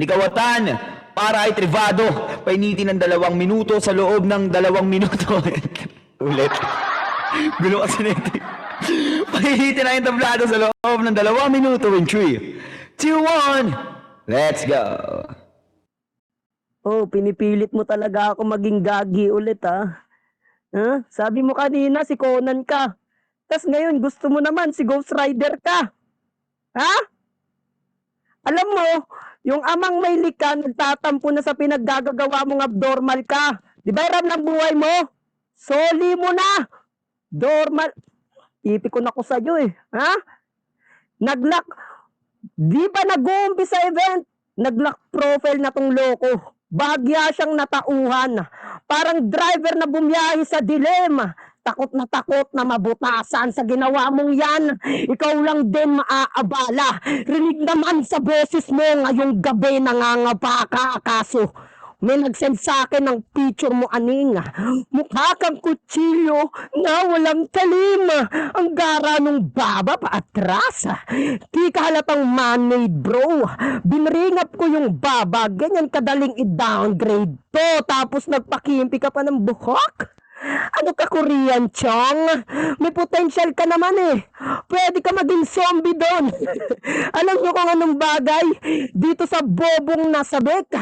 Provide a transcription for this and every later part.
Likawatan para ay trivado. Painitin ng 2 minuto sa loob ng 2 minuto. Ulit. Gulo kasi nito. Painitin ang entablado sa loob ng 2 minuto in 3, 2, 1. Let's go. Oh, pinipilit mo talaga ako maging gagi ulit, ha? Ha? Sabi mo kanina si Conan ka. Tas ngayon gusto mo naman si Ghost Rider ka. Ha? Alam mo, yung amang may lika nagtatampo na sa pinaggagawa mong abnormal ka. Di ba ram ng buhay mo? Soli mo na. Dormal. Ipikon ako sa'yo eh. Ha? Naglock. Di ba nag-uumpisa event? Naglock profile na tong loko. Bahagya siyang natauhan. Parang driver na bumiyahe sa dilema. Takot na mabutasan sa ginawa mong yan. Ikaw lang din maaabala. Rinig naman sa boses mo ngayong gabi nangangapa ka. Akaso may nag-send sa akin ng picture mo, aning. Mukha kang kutsilyo na walang talim. Ang gara nung baba pa atras. Di ka halatang man-made, bro. Binringap ko yung baba. Ganyan kadaling i-downgrade to. Tapos nagpakimpi ka pa ng buhok. Ano ka, Korean Chong? May potential ka naman eh. Pwede ka maging zombie doon. Alam nyo kung anong bagay? Dito sa bobong nasabik,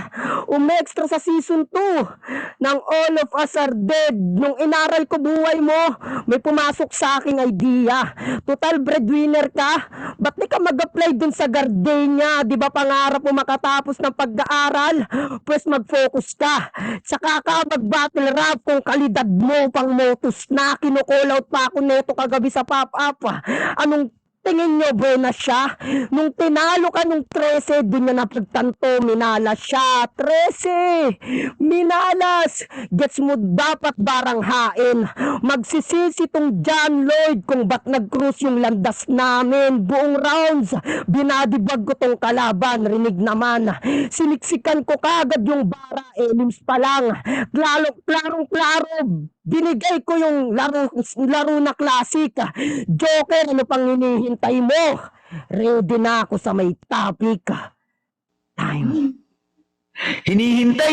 umextra sa season 2 ng All of Us Are Dead. Nung inaral ko buhay mo, may pumasok sa aking idea. Total breadwinner ka. Ba't di ka mag-apply dun sa Gardenia? Di ba pangarap mo makatapos ng pag-aaral? Pues mag-focus ka. Saka ka mag-battle rap kung kalidad mo pang motos na. Kinucall out pa ako neto kagabi sa pop-up. Anong tingin nyo, buena siya? Nung tinalo ka nung 13, dun na napagtanto, minalas siya. 13! Minalas! Gets mo dapat baranghain. Magsisisi tong John Lloyd kung ba't nag-cruise yung landas namin. Buong rounds, binadibag ko tong kalaban. Rinig naman. Siniksikan ko kagad yung bara, elims pa lang. Klarong-klaro. Binigay ko yung laro na classic. Joker, ano pang hinihintay mo? Ready na ako sa may topic. Time. Hinihintay